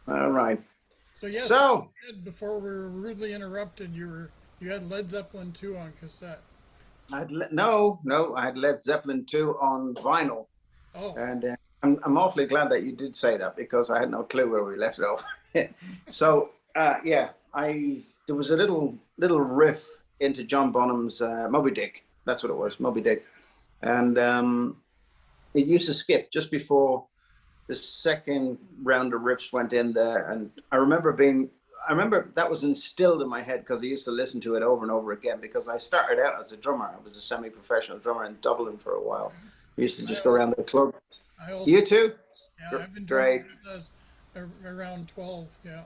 All right. So yes, So you said before we were rudely interrupted, you had Led Zeppelin 2 on cassette. no, I had Led Zeppelin 2 on vinyl, Oh, and I'm awfully glad that you did say that because I had no clue where we left it off. So yeah, I there was a little riff into John Bonham's Moby Dick. That's what it was, Moby Dick, and it used to skip just before the second round of riffs went in there, and I remember that was instilled in my head because I used to listen to it over and over again because I started out as a drummer. I was a semi-professional drummer in Dublin for a while. I used to I just go also, around the club. I also, You too? yeah, I've been drumming Great. since I was around 12. Yeah,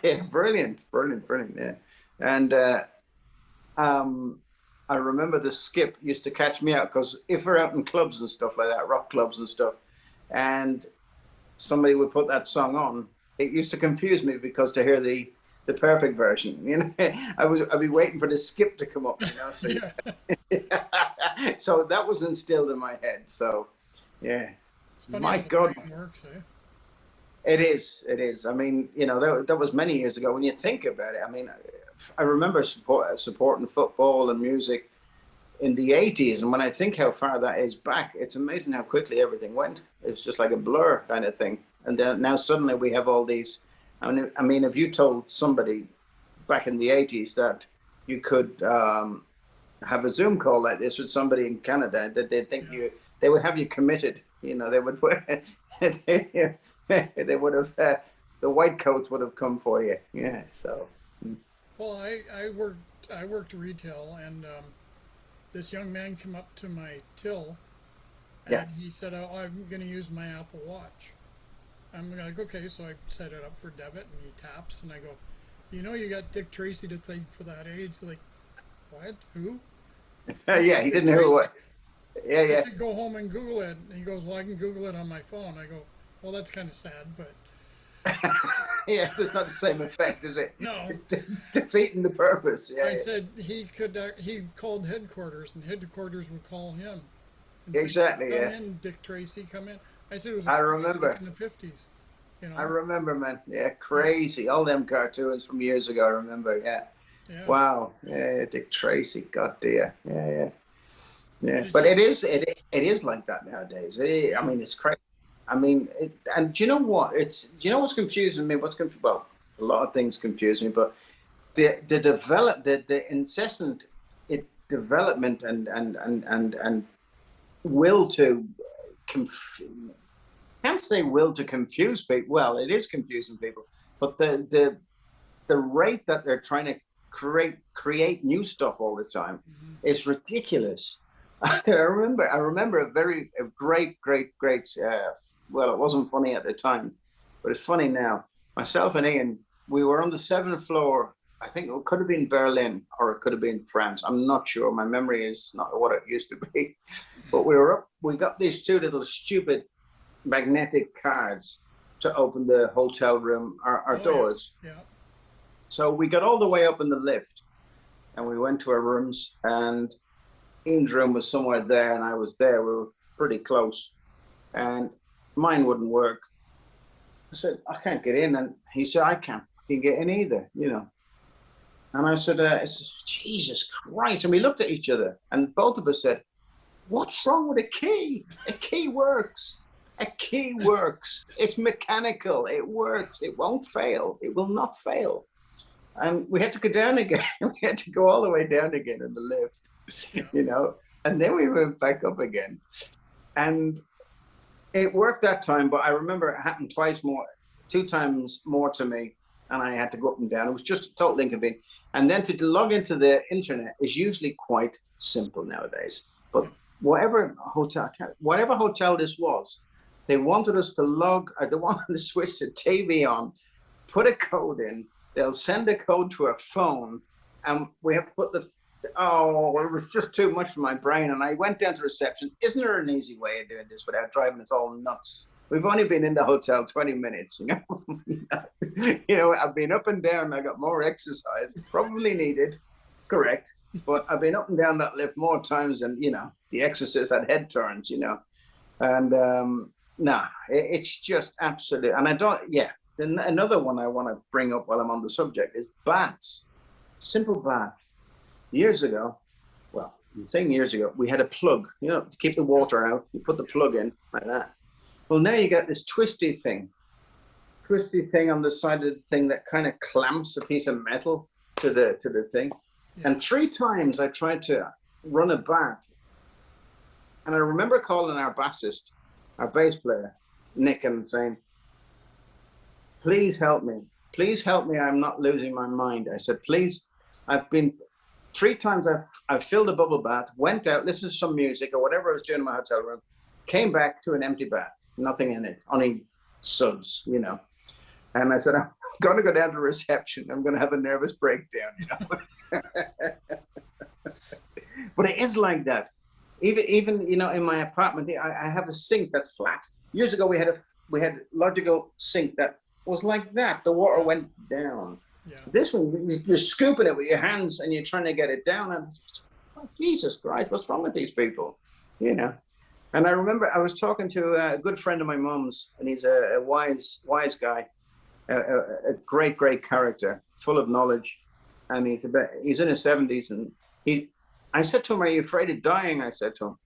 Yeah, brilliant, brilliant, brilliant. Yeah. And um, I remember the skip used to catch me out because if we're out in clubs and stuff like that, rock clubs and stuff, and somebody would put that song on, it used to confuse me because to hear the perfect version, I'd be waiting for the skip to come up, So yeah. so that was instilled in my head. So yeah, It's funny my how the God, brain works, eh? it is, it is. I mean, that was many years ago. When you think about it, I mean, I remember supporting football and music in the 80s, and when I think how far that is back, it's amazing how quickly everything went. It's just like a blur kind of thing. And then now suddenly we have all these. I mean, if you told somebody back in the 80s that you could have a Zoom call like this with somebody in Canada, that Yeah. they would have you committed. They would, they would have, the white coats would have come for you. Yeah. So, Well, I worked retail, and this young man came up to my till, yeah. and he said, "Oh, I'm going to use my Apple Watch." I'm like, "Okay," so I set it up for debit, and he taps, and I go, "You got Dick Tracy to thank for that age." Like, what? Who? Who's Yeah. He Dick didn't know Tracy? what. Yeah, I yeah. said, "Go home and Google it." And he goes, "Well, I can Google it on my phone." I go, "Well, that's kind of sad, but Yeah, there's not the same effect, is it? no." It's defeating the purpose. Yeah, I yeah. said he called headquarters, and headquarters would call him and say, Exactly. "Come Yeah, in, Dick Tracy, come in." I said it was a I comic book remember. in the 50s, you I know. remember, man. Yeah, Yeah, crazy. All them cartoons from years ago. I remember. Yeah. yeah. Wow. Yeah, Dick Tracy. God dear. Yeah, yeah, But yeah. it's But just it is like that nowadays. I yeah, mean, it's crazy. I mean, and do you know what? Do you know what's confusing me? Well, a lot of things confuse me, but the incessant development and will to conf- can't say will to confuse people. Well, it is confusing people, but the rate that they're trying to create new stuff all the time hmm is ridiculous. I remember a great. Well, it wasn't funny at the time, but it's funny now. Myself and Ian, we were on the seventh floor. I think it could have been Berlin or it could have been France. I'm not sure. My memory is not what it used to be. But we were up. We got these two little stupid magnetic cards to open the hotel room, our oh yes, doors. yeah, So we got all the way up in the lift and we went to our rooms, and Ian's room was somewhere there and I was there. We were pretty close, and mine wouldn't work. I said, I can't get in. And he said, I can't fucking get in either. And I said, Jesus Christ. And we looked at each other and both of us said, what's wrong with a key? A key works. A key works. It's mechanical. It works. It won't fail. It will not fail. And we had to go down again. We had to go all the way down again in the yeah. lift, and then we went back up again. And it worked that time, but I remember it happened twice more, two times more to me, and I had to go up and down. It was just a total inconvenience. And then to log into the internet is usually quite simple nowadays. Yeah. But whatever hotel this was, they wanted us to log, or they wanted to switch the TV on, put a code in. They'll send a code to a phone, and we have to put the. Oh, well, it was just too much for my brain. And I went down to reception. Isn't there an easy way of doing this without driving us all nuts? We've only been in the hotel 20 minutes. I've been up and down. I got more exercise, probably needed, correct. But I've been up and down that lift more times than, The Exorcist had head turns. And no, it's just absolute. And I don't, yeah. Then another one I want to bring up while I'm on the subject is bats. Simple bath. Years ago, well, I'm saying years ago, we had a plug, to keep the Yep. water out. You put the plug in like that. Well, now you got this twisty thing on the side of the thing that kind of clamps a piece of metal to the thing. Yeah. And 3 times I tried to run a bath, and I remember calling our bassist, our bass player, Nick, and saying, "Please help me. Please help me. I'm not losing my mind." I said, "Please, I've been 3 times. I've filled a bubble bath, went out, listened to some music or whatever I was doing in my hotel room, came back to an empty bath, nothing in it, only suds. And I said, I'm going to go down to reception. I'm going to have a nervous breakdown. But it is like that. Even in my apartment, I have a sink that's flat. Years ago, we had logical sink that was like that. The water went down. Yeah. This one, you're scooping it with your hands and you're trying to get it down. And oh, Jesus Christ, what's wrong with these people? And I remember I was talking to a good friend of my mom's, and he's a wise guy, a great character, full of knowledge, and he's in his 70s, and I said to him, "Are you afraid of dying?" I said to him,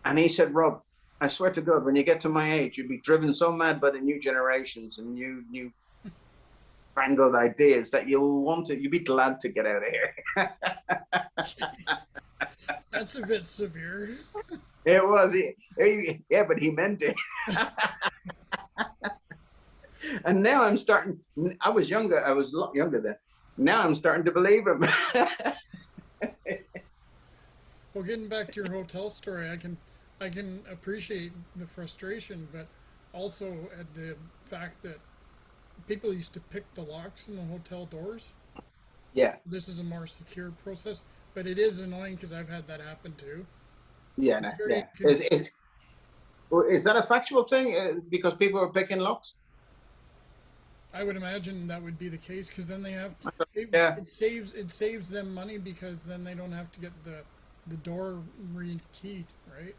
and he said, "Rob, I swear to God, when you get to my age, you'll be driven so mad by the new generations and new fangled ideas that you'll be glad to get out of here." That's a bit severe. It was, yeah, but he meant it. And now I'm starting. I was younger. I was a lot younger then. Now I'm starting to believe him. Well, getting back to your hotel story, I can appreciate the frustration, but also at the fact that people used to pick the locks in the hotel doors. Yeah, This is a more secure process, but it is annoying because I've had that happen too. yeah, no, It's very yeah. Is that a factual thing? Because people are picking locks? I would imagine that would be the case because then they have it, Yeah. it saves them money because then they don't have to get the door rekeyed, right?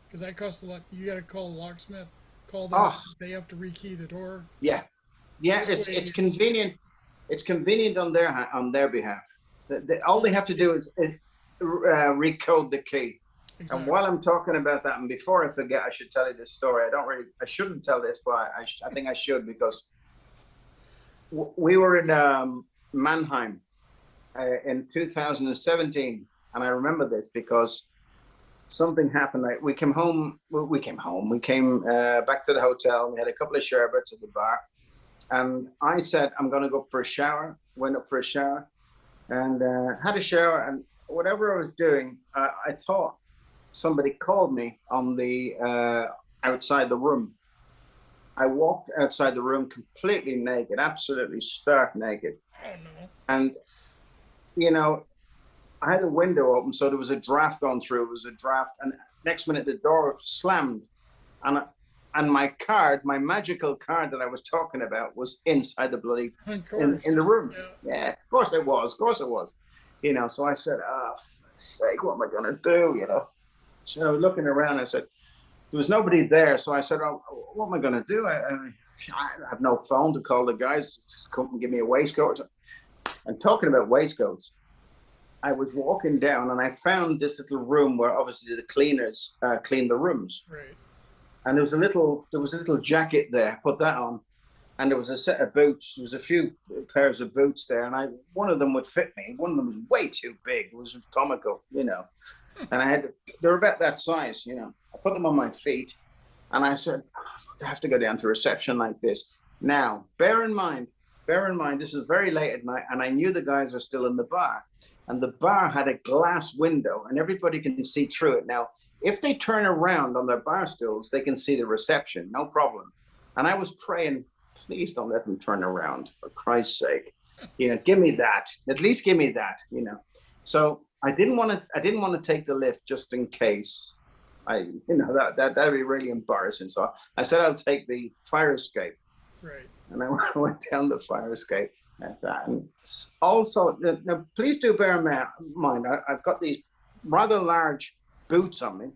Because that costs a lot. You got to call a locksmith, call them. Oh, They have to rekey the door. yeah, yeah. This It's way, convenient. It's convenient on their behalf. All they have to yeah, do is recode the key. And while exactly. I'm talking about that, and before I forget, I should tell you this story. I shouldn't tell this, but I think I should because we were in Mannheim in 2017, and I remember this because something happened. Like we came home. We came home. We came back to the hotel. We had a couple of sherbets at the bar, and I said, "I'm going to go for a shower." Went up for a shower and had a shower. And whatever I was doing, I thought somebody called me on the outside the room. I walked outside the room completely naked, absolutely stark naked, Oh no. and you know I had a window open, so there was a draft going through. It was a draft, and next minute the door slammed, and my card, my magical card that I was talking about, was inside the bloody Of in course. the room. Yeah. Yeah, of course it was. Of course it was. So I said, "Oh, for sake, what am I gonna do?" So I was looking around. I said, there was nobody there, so I said, "Oh, what am I gonna do? I have no phone to call the guys to come and give me a waistcoat." And talking about waistcoats, I was walking down and I found this little room where obviously the cleaners clean the rooms. Right. And there was a little jacket there. Put that on, and there was a set of boots. There was a few pairs of boots there, and one of them would fit me. One of them was way too big. It was comical. And they were about that size. I put them on my feet, and I said, "Oh, I have to go down to reception like this." Now, bear in mind, this is very late at night, and I knew the guys are still in the bar. And the bar had a glass window, and everybody can see through it. Now, if they turn around on their bar stools, they can see the reception, no problem. And I was praying, please don't let them turn around, for Christ's sake. Give me that. At least give me that. So I didn't want to take the lift just in case. That'd be really embarrassing. So I said I'll take the fire escape, Right. and I went down the fire escape at that. And also, now, please do bear in mind, I've got these rather large boots on me,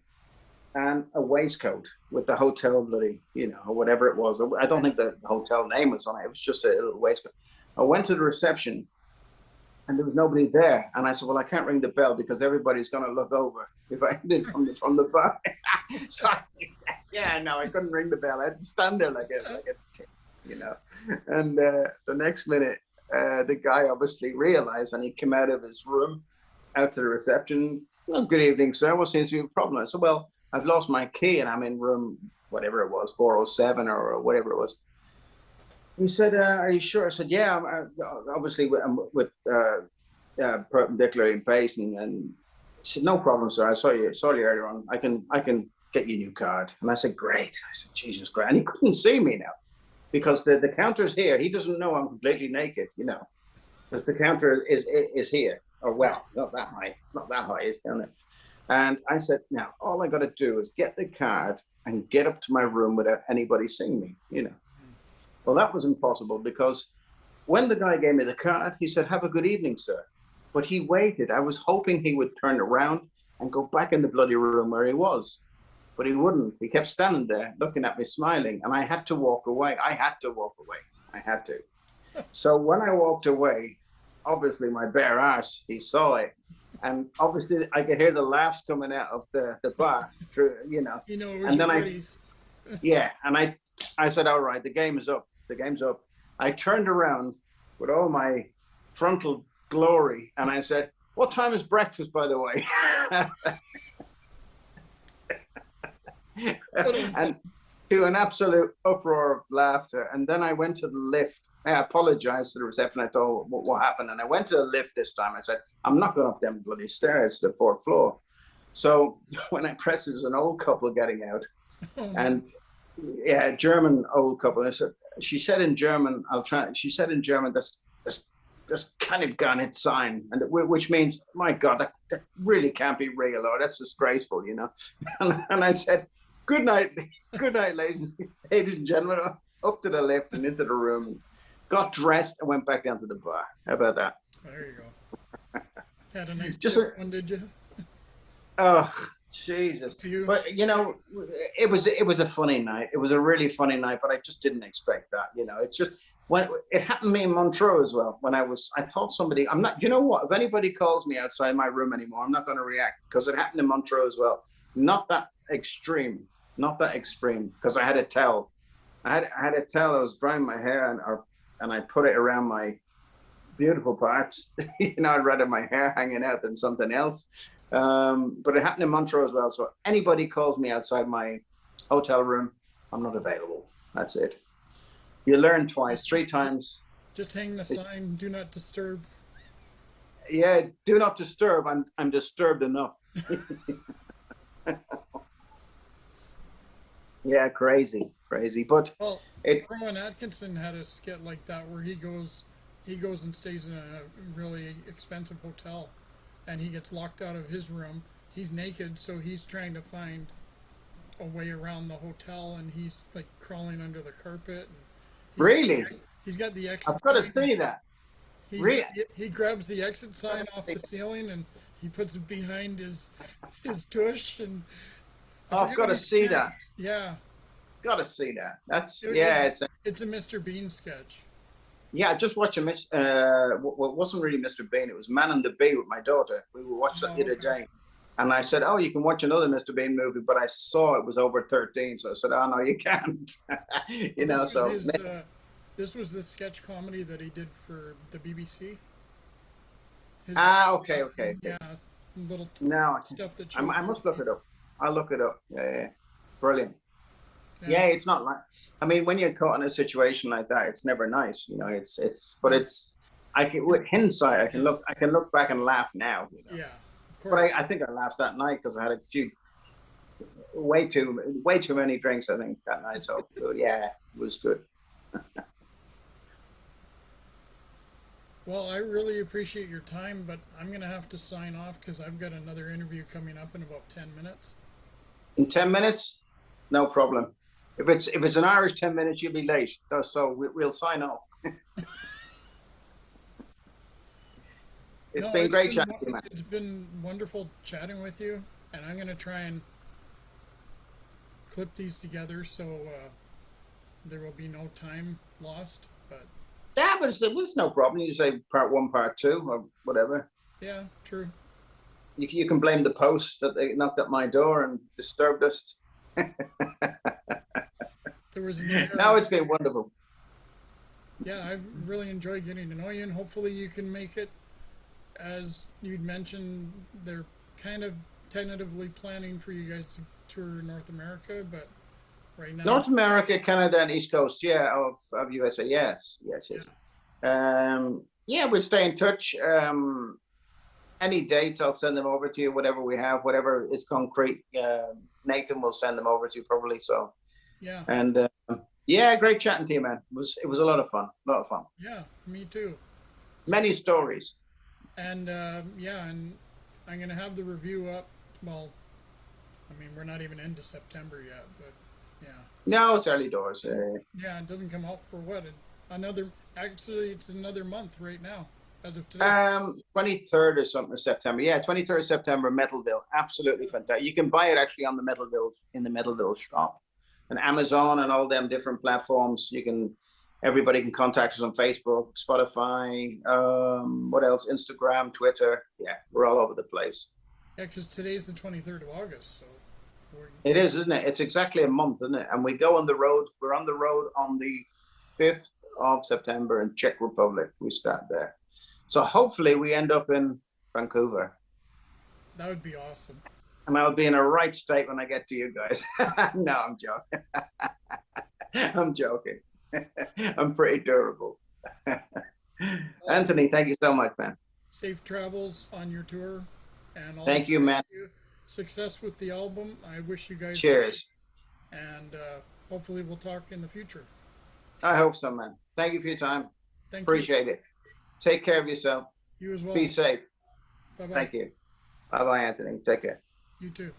and a waistcoat with the hotel bloody, or whatever it was. I don't think the hotel name was on it. It was just a little waistcoat. I went to the reception and there was nobody there. And I said, well, I can't ring the bell because everybody's going to look over if I did from the bar. So, yeah, no, I couldn't ring the bell. I had to stand there like a. And the next minute, the guy obviously realized, and he came out of his room, out to the reception. Well, good evening, sir. What seems to be a problem? I said, well, I've lost my key and I'm in room, whatever it was, 407 or whatever it was. He said, are you sure? I said, yeah, obviously I'm with Purpendicular in base. And he said, no problem, sir. I saw you earlier on. I can get you a new card. And I said, great. I said, Jesus Christ. And he couldn't see me now because the counter's here. He doesn't know I'm completely naked, because the counter is here. Or, well, not that high. It's not that high, it's down there. And I said, now, all I got to do is get the card and get up to my room without anybody seeing me. Well, that was impossible because when the guy gave me the card, he said, have a good evening, sir. But he waited. I was hoping he would turn around and go back in the bloody room where he was. But he wouldn't. He kept standing there looking at me, smiling. And I had to walk away. I had to. So when I walked away, obviously my bare ass, he saw it. And obviously I could hear the laughs coming out of the bar, through, And then yeah, and I said, all right, the game is up. The game's up. I turned around with all my frontal glory and I said, what time is breakfast, by the way? And to an absolute uproar of laughter. And then I went to the lift. I apologized to the reception. I told what happened. And I went to the lift this time. I said, I'm not going up them bloody stairs to the fourth floor. So when I pressed, there was an old couple getting out. And yeah, German old couple. And she said in German, she said in German, das kann nicht gar nicht sein. And which means, my God, that really can't be real, or that's disgraceful, And I said, good night, ladies and gentlemen, up to the lift and into the room, got dressed and went back down to the bar. How about that? There you go. Had a nice one, did you? Oh, Jesus. But, it was a funny night. It was a really funny night, but I just didn't expect that, It's just, when it happened to me in Montreux as well, I thought somebody, I'm not, you know what, if anybody calls me outside my room anymore, I'm not going to react, because it happened in Montreux as well. Not that extreme, because I had a towel. I had a towel. I was drying my hair, and I put it around my beautiful parts. I'd rather my hair hanging out than something else. But it happened in Montreux as well. So anybody calls me outside my hotel room, I'm not available. That's it. You learn twice, 3 times. Just hang the sign, do not disturb. Yeah, do not disturb. I'm disturbed enough. Yeah, crazy. But well, Rowan Atkinson had a skit like that where he goes and stays in a really expensive hotel, and he gets locked out of his room. He's naked, so he's trying to find a way around the hotel, and he's like crawling under the carpet. Really? He's got the exit. I've got to see that. Really? He grabs the exit sign off the ceiling and he puts it behind his tush, and I've got to see that. Yeah. Got to see that. It's a Mr. Bean sketch. Yeah, I just watched well, it wasn't really Mr. Bean. It was Man and the Bee with my daughter. We were watching that the other day. And I said, oh, you can watch another Mr. Bean movie, but I saw it was over 13, so I said, oh, no, you can't. This was the sketch comedy that he did for the BBC. Okay. Yeah, little stuff that I must look it up. I'll look it up. Yeah. Brilliant. Yeah, it's not like, I mean, when you're caught in a situation like that, it's never nice, with hindsight, I can look back and laugh now, Yeah. But I think I laughed that night because I had a few, way too many drinks, I think, that night. So yeah, it was good. Well, I really appreciate your time, but I'm going to have to sign off because I've got another interview coming up in about 10 minutes. In 10 minutes? No problem. If it's an Irish 10 minutes, you'll be late. So we'll sign off. It's been great chatting with you, man. It's been wonderful chatting with you, and I'm going to try and clip these together, so there will be no time lost. But Yeah, but it was no problem. You say part one, part two, or whatever. yeah, true. You can blame the post that they knocked at my door and disturbed us. There was another. No, it's been wonderful. Yeah, I really enjoyed getting to know you, and hopefully you can make it. As you'd mentioned, they're kind of tentatively planning for you guys to tour North America, but right now, North America, Canada, and East Coast, yeah, of USA, yes, yes, yeah, yes. Yeah, we'll stay in touch. Any dates, I'll send them over to you. Whatever we have, whatever is concrete, Nathan will send them over to you probably. So, yeah, and yeah, great chatting to you, man. It was a lot of fun, a lot of fun. yeah, me too. Many stories. And yeah, and I'm gonna have the review up. Well, I mean, we're not even into September yet, but yeah, No, it's early doors. yeah, it doesn't come out for what another. Actually, it's another month right now, as of today. 23rd or something of September. Yeah, 23rd of September, Metalville. Absolutely fantastic. You can buy it actually on the Metalville in the Metalville shop, and Amazon and all them different platforms. Everybody can contact us on Facebook, Spotify, what else? Instagram, Twitter. Yeah, we're all over the place. Yeah, because today's the 23rd of August, so we're It is, isn't it? It's exactly a month, isn't it? And we go on the road. We're on the road on the 5th of September in Czech Republic. We start there. So hopefully we end up in Vancouver. that would be awesome. And I'll be in a right state when I get to you guys. No, I'm joking. I'm joking. I'm pretty durable. Well, Anthony, thank you so much, man. safe travels on your tour, and all the Thank you, best man. to you. Success with the album. I wish you guys luck, Cheers. and hopefully we'll talk in the future. I hope so, man. Thank you for your time. Thank you. Appreciate it. Take care of yourself. You as well. Be safe. Bye bye. Thank you. Bye bye, Anthony. Take care. You too.